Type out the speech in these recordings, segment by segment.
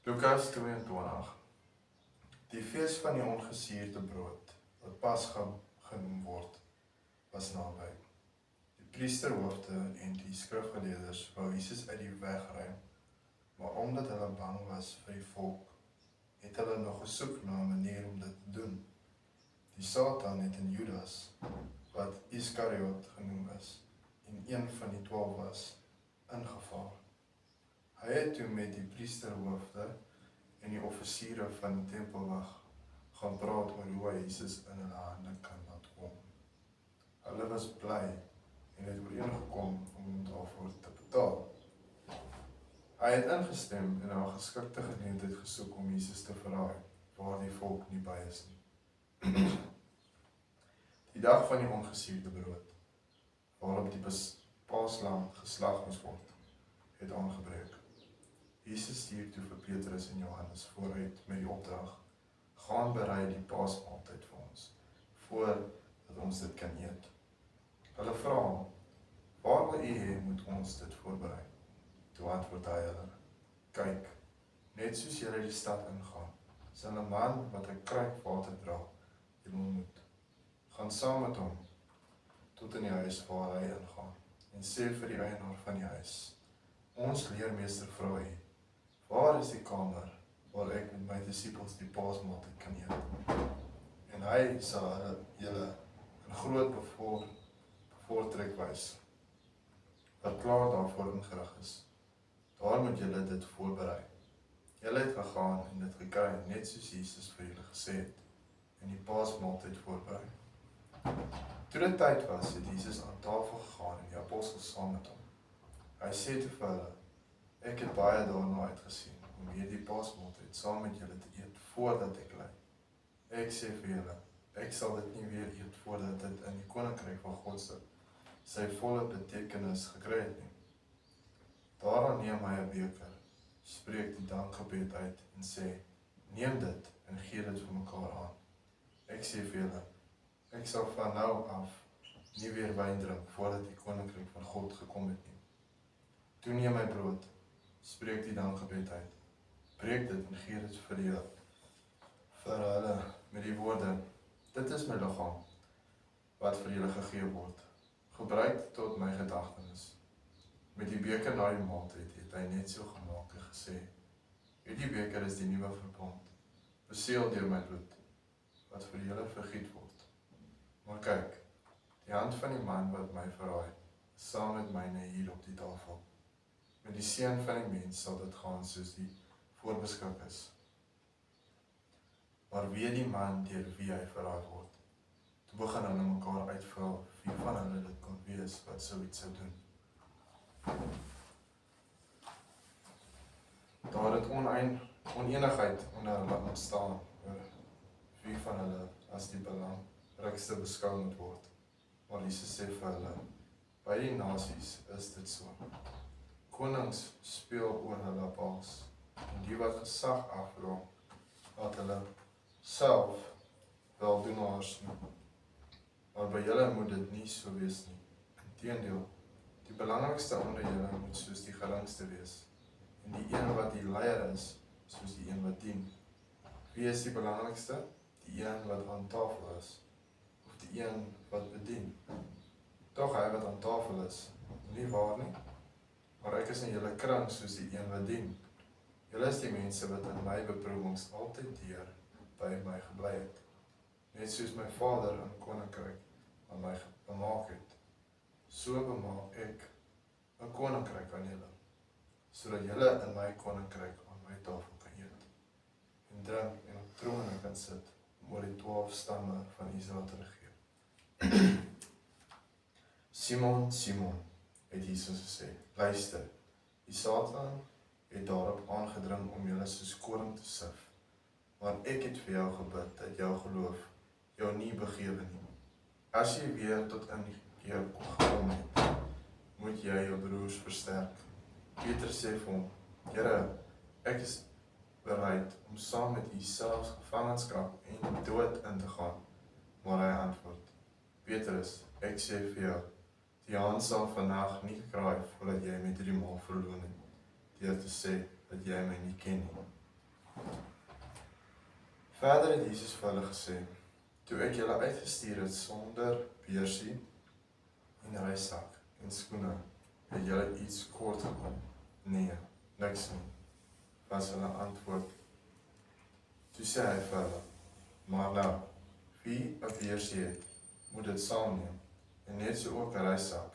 Lukas 22. Die fees van die ongesuurde brood, wat Pasga genoem word, was naby. Die priesterhoofde en die skrifgeleerders wou Jesus uit die weg ruim, maar omdat hulle bang was vir die volk, het hulle nog gesoek na 'n manier om dit te doen. Die Satan het in Judas, wat Iskariot genoem is, en een van die 12 was, ingevaar. Hy het toe met die priesterhoofde en die offisiere van die tempelwag gaan praat oor hoe hy Jesus in hulle hande kan laat kom. Hulle was bly en het ooreengekom om hom daarvoor te betaal. Hy het ingestem en 'n geskikte geleentheid gesoek om Jesus te verraai, waar die volk nie by is nie. Die dag van die ongesuurde brood, waarop die paaslam geslag moes word, het aangebreek. Jesus stuur toe vir Petrus en Johannes vooruit met die opdrag: gaan berei die paasmaaltyd vir ons, voordat ons dit kan eet. Hulle vra hom: waar wil u hê moet ons dit voorberei? Toe antwoord hy hulle: kyk, net soos julle die stad ingaan, sal 'n man wat 'n kruik water dra, julle ontmoet. Gaan saam met hom tot in die huis waar hy ingaan en sê vir die eienaar van die huis: ons leermeester vra u, waar is die kamer waar ek met my disippels die paasmaaltyd kan eet? En hy sal julle 'n groot bevoortrek wys, wat klaar daarvoor ingerig is. Daar moet julle dit voorberei. Julle het gegaan en dit gekry, net soos Jesus vir julle gesê het, en die paasmaaltyd voorberei. Toe dit tyd was, het Jesus aan tafel gegaan en die apostels saam met hom. Hy sê toe vir hulle: ek het baie daarna uitgesien om hierdie paasmaaltyd saam met julle te eet voordat ek ly. Ek sê vir julle, ek sal dit nie weer eet voordat dit in die koninkryk van God sy volle betekenis gekry het nie. Daarna neem hy 'n beker, spreek die dankgebed uit en sê: neem dit en gee dit vir mekaar aan. Ek sê vir julle, ek sal van nou af nie weer wyn drink voordat die koninkryk van God gekom het nie. Toe neem hy brood, spreek die dankgebed uit, breek dit en gee dit vir hulle met die woorde: dit is my liggaam, wat vir julle gegee word. Gebruik dit tot my gedagtenis. Met die beker na die maaltyd het hy net so gemaak en gesê: hierdie beker is die nuwe verbond, beseël deur my bloed, wat vir julle vergiet word. Maar kyk, die hand van die man wat my verraai, is saam met myne hier op die tafel. Met die seun van die mens sal dit gaan soos die voorbeskik is. Maar weet die man deur wie hy verraai word. Toe begin hulle mekaar uitvra wie van hulle dit kon wees wat so iets sou doen. Daar het onenigheid onder hulle ontstaan oor wie van hulle as die belangrikste beskou moet word. Maar Jesus sê vir hulle: by die nasies is dit so. Konings speel oor hulle baas, en die wat gesag afdra, laat hulle self weldoenaars noem. Maar by julle moet dit nie so wees nie. Inteendeel, die belangrikste onder julle moet soos die geringste wees, en die een wat die leier is, soos die een wat dien. Wie is die belangrikste? Die een wat aan tafel is, of die een wat bedien? Tog hy wat aan tafel is, nie waar nie? Maar ek is in julle kring soos die een wat dien. Julle is die mense wat in my beproewings altyd deur by my gebly het. Net soos my Vader in koninkryk aan my bemaak het, so bemaak ek 'n koninkryk aan julle, sodat julle in my koninkryk aan my tafel kan eet, en drink en op trone kan sit, om oor die 12 stamme van Israel te regeer. Simon, Simon, het Jesus gesê, luister, die Satan het daarop aangedring om julle soos koring te sif, maar ek het vir jou gebid dat jou geloof jou nie begewe nie. As jy weer tot inkeer gekom het, moet jy jou broers versterk. Petrus sê vir hom: Here, ek is bereid om saam met u selfs gevangenskap en dood in te gaan. Maar hy antwoord: Petrus, ek sê vir jou, die haan sal vandag nie kraai voordat jy my 3 maal verloon het, deur te sê dat jy my nie ken nie. Verder het Jesus vir hulle gesê, toe ek julle uitgestuur het sonder beursie en reissak en skoene, het julle iets kort gekom? Nee, niks nie, was hulle antwoord. Toe sê hy vir hulle, maar nou, wie 'n beursie het, moet dit saamneem, en net so ook 'n reissak,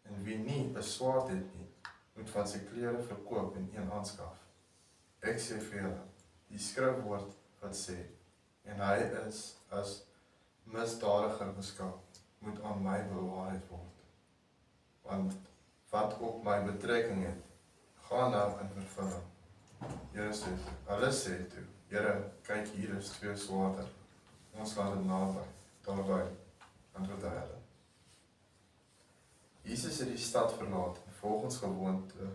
en wie nie 'n swaard het nie, moet van sy klere verkoop en een aanskaf. Ek sê vir julle, die skrifwoord wat sê, en hy is as misdadiger beskou, moet aan my bewaarheid word. Want wat op my betrekking het, gaan nou in vervulling. Hulle sê toe, Here, kyk hier is 2 swaarde, ons laat dit naby, daarby, antwoord hy hulle. Jesus het die stad verlaat en volgens gewoonte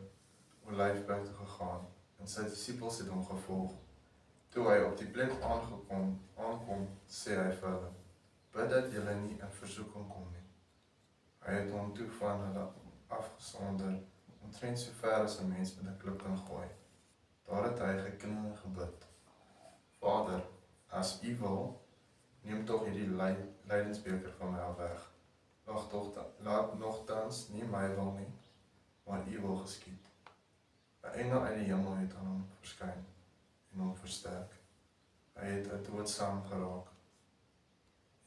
Olyfberg toe gegaan en sy disippels het hom gevolg. Toe hy op die plek aankom, sê hy vir hulle, bid dat julle nie in versoeking kom nie. Hy het hom toe van hulle afgesonder, omtrent so ver as 'n mens met 'n klip kan gooi. Daar het hy gekniel en gebid. Vader, as U wil, neem tog hierdie lydensbeker van my af weg. Laat nogtans nie my wil nie, maar U wil geskied. 'n engel uit die hemel het aan hom verskyn en hom versterk. Hy het 'n doodsaam geraak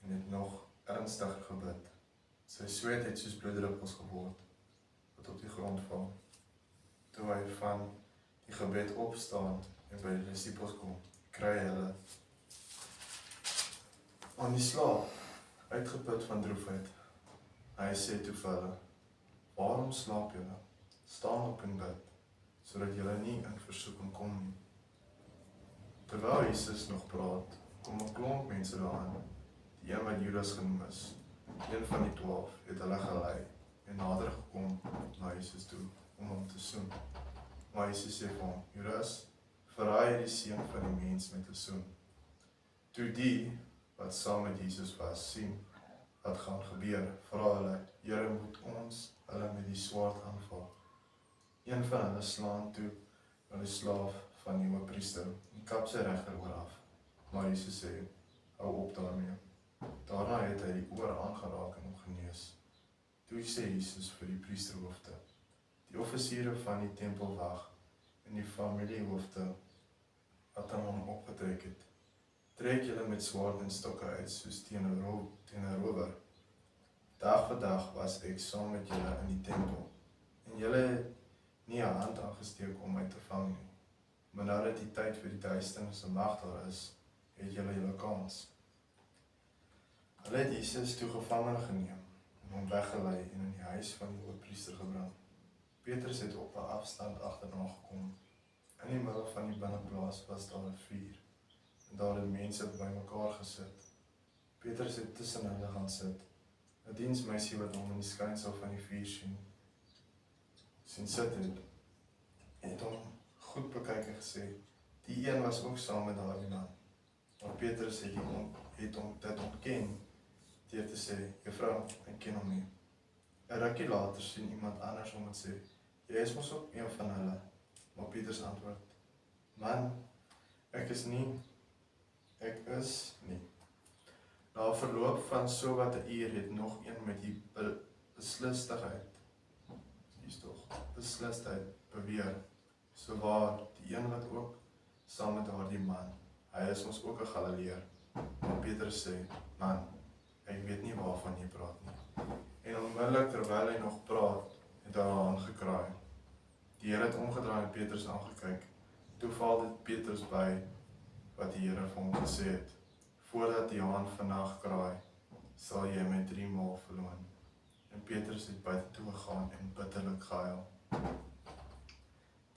en het nog ernstiger gebid. Sy sweet het soos bloeddruppels geword, wat op die grond val. Toe hy van die gebed opstaan en by die disippels kom, kry hulle aan die slaap, uitgeput van droefheid. Hy sê toe vir hulle, waarom slaap julle? Staan op en bid, sodat julle nie in versoeking kom nie. Terwyl Jesus nog praat, kom 'n klomp mense daaraan. Die een wat Judas genoem is, een van die 12, het hulle gelei en nader gekom na Jesus toe om hom te soen. Maar Jesus sê vir hom, Judas, verraai die seun van die mens met 'n soen. Toe die wat saam met Jesus was, sien wat gaan gebeur, vra hulle, Here, moet ons hulle met die swaard aanval? Een van hulle slaan toe na die slaaf van die hoëpriester en kap sy regteroor af. Maar Jesus sê, hou op daarmee. Daarna het hy die oor aangeraak en hom genees. Toe sê Jesus vir die priesterhoofde, die offisiere van die tempelwag en die familiehoofde wat aan hom opgetrek het, trek julle met swaard en stokke uit soos teen 'n rower. Dag vir dag was ek saam met julle in die tempel, en julle het nie 'n hand aangesteek om my te vang nie. Maar nou dat die tyd vir die duisternis en mag daar is, het julle kans. Hulle het Jesus toe gevangene geneem en hom weggelei en in die huis van die hoëpriester gebring. Petrus het op 'n afstand agterna gekom. In die middel van die binneplaas was daar 'n vuur, en daar het mense bymekaar gesit. Petrus het tussen hulle gaan sit. 'n diensmeisie wat hom in die skynsel van die vuur sien sit het hom goed bekyk en gesê, die een was ook saam met daardie man. Maar Petrus het hom dit ontken, deur te sê, juffrou, ek ken hom nie. 'n rukkie later sien iemand anders hom en sê, jy is mos ook een van hulle. Maar Petrus antwoord, man, ek is nie. Na verloop van so wat 'n uur het nog een met die beslistheid beweer, so waar die een wat ook saam met daardie man, hy is ons ook 'n Galileër. Maar Petrus sê, man, ek weet nie waarvan jy praat nie. En onmiddellik terwyl hy nog praat, het daar 'n haan gekraai. Die Here het omgedraai en Petrus aangekyk. Toe val dit Petrus by wat die Here vir hom gesê het, voordat die haan vannag kraai, sal jy my 3 maal verloon. En Petrus het buite toe gegaan en bitterlik gehuil.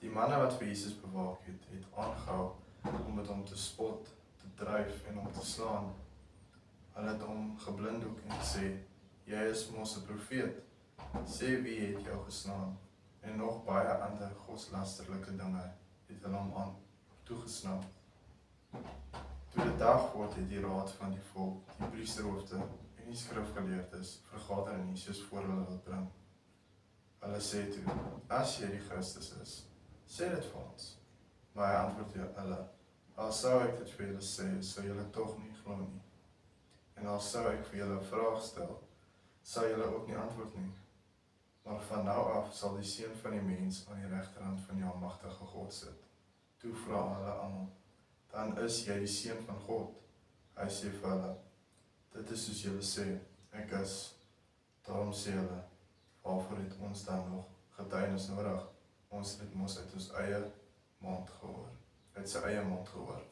Die manne wat vir Jesus bewaak het aangehou om met hom te spot, te dryf en hom te slaan. Hulle het hom geblinddoek en gesê, jy is mos 'n profeet, sê wie het jou geslaan? En nog baie ander godslasterlike dinge het hulle hom aan toegesnap. Toe dit dag word, het die raad van die volk, die priesterhoofde en die skrifgeleerdes vergader en Jesus voor hulle wil bring. Hulle sê toe, as jy die Christus is, sê dit vir ons. Maar hy antwoord hulle, Al sou ek dit vir julle sê, sou julle tog nie glo nie. En al sou ek vir julle 'n vraag stel, sal julle ook nie antwoord nie. Maar van nou af sal die Seun van die mens aan die regterhand van die Almagtige God sit. Toe vra hulle almal, dan is jy die Seun van God. Hy sê vir hulle, dit is soos julle sê, ek is. Daarom sê hulle, waarvoor het ons dan nog getuienis nodig? Ons het mos uit ons eie mond gehoor, uit sy eie mond gehoor.